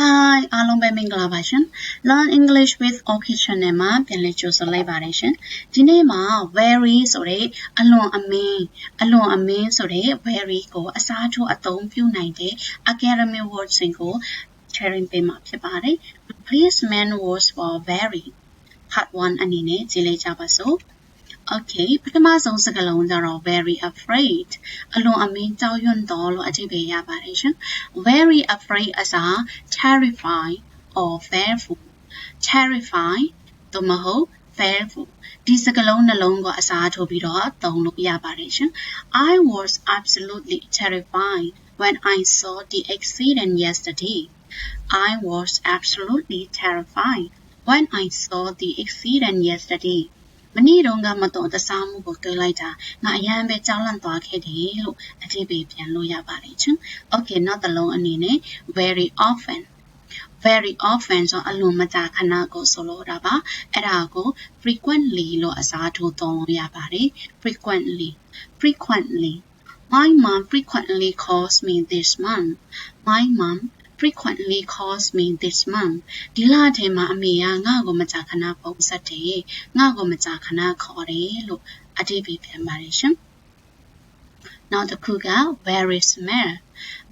Hi အားလုံးပဲမင်္ဂလာပါရှင် Learn English with OK Channel မှာပြန်လည်ကြိုဆိုလိုက်ပါတယ်ရှင်ဒီနေ့မှာ very ဆိုတဲ့အလွန်အမင်းဆိုတဲ့ very ကိုအစားထိုးအသုံးပြုနိုင်တဲ့ academic words တွေကို sharing ပေးမှာဖြစ်ပါတယ် replacement words for very part 1 အနေနဲ့ကြည့်လိုက်ကြပါစို့Okay ပထမဆုံးစကားလုံးကြတော့ very afraid အလွန်အမင်းကြောက်ရွံ့တော်လို့အဓိပ္ပာယ်ရပါတယ်ရှင် very afraid အစား terrified or fearful terrified သို့မဟုတ် fearful ဒီစကားလုံးနှလုံးကိုအစားထိုးပြီးတော့သုံးလို့ရပါတယ်ရှင် I was absolutely terrified when I saw the accident yesterday I was absolutely terrified when I saw the accident yesterdayမနေ့တုန်းကမတော်တဆမှုကိုတွေ့လိုက်တာငါအရန်ပဲကြောက်လန့်သွားခဲ့တယ်လို့အဓိပ္ပာယ်ပြန်လို့ရပါတယ်ချင်း Okay နောက်တစ်လုံးအနေနဲ့ very often ဆိုအလွန်မကြာခဏကိုဆိုလိုတာပါအဲ့ဒါကို frequently လို့အစားထိုးသုံးလို့ရပါတယ် frequently My mom frequently calls me this month My mom frequently calls me this month ဒီလထဲမှာအမေကငါ့ကိုမကြာခဏဖုန်းဆက်တယ်ငါ့ကိုမကြာခဏခေါ်တယ်လို့အဓိပ္ပာယ်ပြန်ပါတယ်ရှင်နောက်တစ်ခုက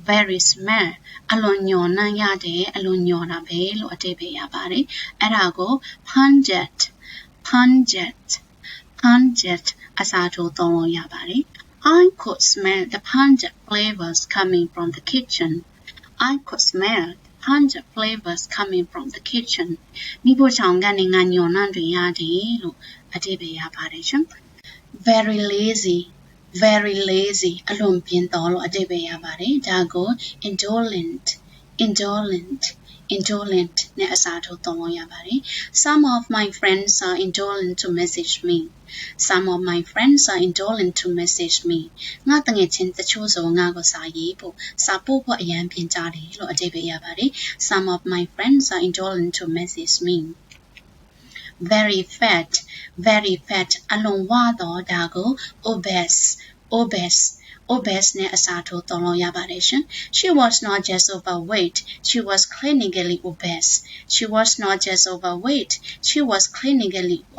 very smell အလွန်ညော်နှံ့ရတယ်အလွန်ညော်တာပဲလို့အဓိပ္ပာယ်ရပါတယ်အဲ့ဒါကို pungent အစားထိုးသုံးလို့ရပါတယ် I could smell the pungent flavors coming from the kitchen I could smell pungent flavors coming from the kitchen မိဖို့ချောင်ကနေငါညော်နှံ့တွေရတယ်လို့အဓိပ္ပာယ်ရပါတယ်ရှင် very lazy အလွန်ပြင်းတော်လို့အဓိပ္ပာယ်ရပါတယ်ဒါကို indolent နဲ့အစားထိုးသုံးလို့ရပါတယ် Some of my friends are indolent to message meငါတငယ်ချင်းတချို့ဆိုငါကိုစာပို့ဖို့အရန်ပြင်းကြတယ်လို့အဓိပ္ပာယ်ရပါတယ် Some of my friends are indolent to message me very fat အလွန်ဝတော့ဒါကို obese နဲ့အစားထိုးသုံးလို့ရပါတယ်ရှင် She was not just overweight she was clinically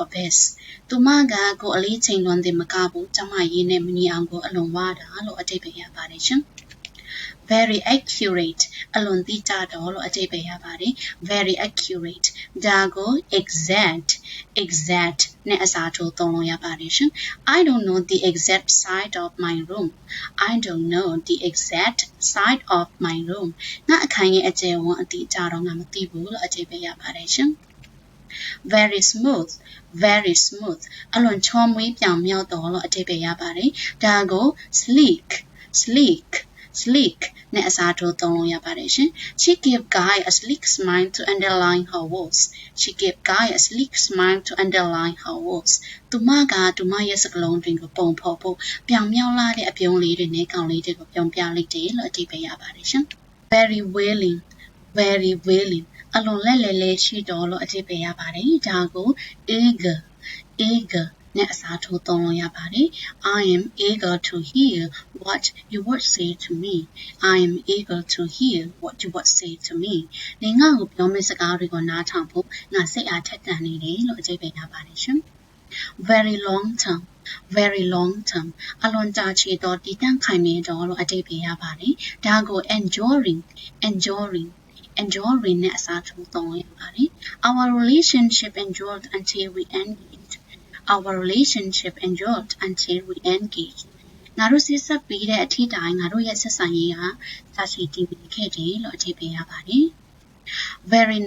obeseသူမကကိုအလေးချိန်လွန်တယ်မကဘူးကျမရေးနဲ့မညီအောင်ကိုအလွန်ဝတာလို့အဓိပ္ပာယ်ရပါတယ်ရှင်very accurate အလွန်တိကျတော်လို့အဓိပ္ပာယ်ရပါတယ် very accurate ဒါကို exact နဲ့အစားထိုးသုံးလို့ရပါတယ်ရှင် I don't know the exact side of my room ငါအခန်းရဲ့အကျယ်ဝန်းအတိအကျတော့ငါမသိဘူးလို့အဓိပ္ပာယ်ရပါတယ်ရှင်very smooth အလွန်ချောမွေ့ပြောင်မြောက်တော်လို့အဓိပ္ပာယ်ရပါတယ်ဒါကို sleek နဲ့အစားထိုးသုံးလို့ရပါတယ်ရှင် She gave Guy a sleek smile to underline her words သူမကသူမရဲ့စကားလုံးတွေကိုပုံဖော်ဖို့ပြောင်မြောက်လာတဲ့အပြုံးလေးတွေနဲ့ကောင်လေးတွေကိုပြုံးပြလိုက်တယ်လို့အဓိပ္ပာယ်ရပါတယ်ရှင် very willing အလွန်လက်လဲရှိတော်လို့အဓိပ္ပာယ်ရပါတယ်ဒါကို eager နဲ့အစားထိုးသုံးလို့ရပါတယ် I am eager to hear what you would say to me နေငါ့ကိုပြောမယ့်စကားတွေကိုနားထောင်ဖို့ငါစိတ်အားထက်သန်နေတယ်လို့အဓိပ္ပာယ်ရပါတယ်ရှင် very long term အလွန်ကြာရှည်သောတည်တံ့ခိုင်မြဲတော်လို့အဓိပ္ပာယ်ရပါတယ်ဒါကို enduring နဲ့အစားထိုးသုံးလို့ရပါတယ် Our relationship endured until we engaged ငါတို့ဆက်ဆက်ပြီးတဲ့အထီးတိုင်းငါတို့ရဲ့ဆက်ဆံရေးဟာကြာရှည်တည်မြဲခဲ့တယ်လို့အဓိပ္ပာယ်ရပါတယ် very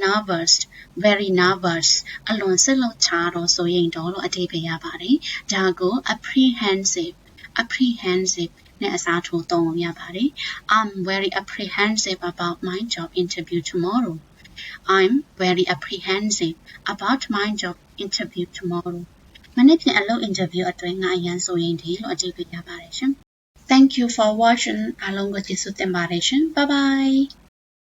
nervous အလွန်စိတ်လှုပ်ရှားတော့စိုးရိမ်တော့လို့အဓိပ္ပာယ်ရပါတယ်ဒါကို apprehensive နဲ့အစားထိုးသုံးလို့ရပါတယ် I'm very apprehensive about my job interview tomorrowမနေ့ပြန်အလုပ် interview အတွင်းငါအရန်စိုးရိမ်တယ်လို့အဓိပ္ပာယ်ရပါတယ်ရှင် Thank you for watching အားလုံးကိုကျေးဇူးတင်ပါတယ်ရှင် Bye bye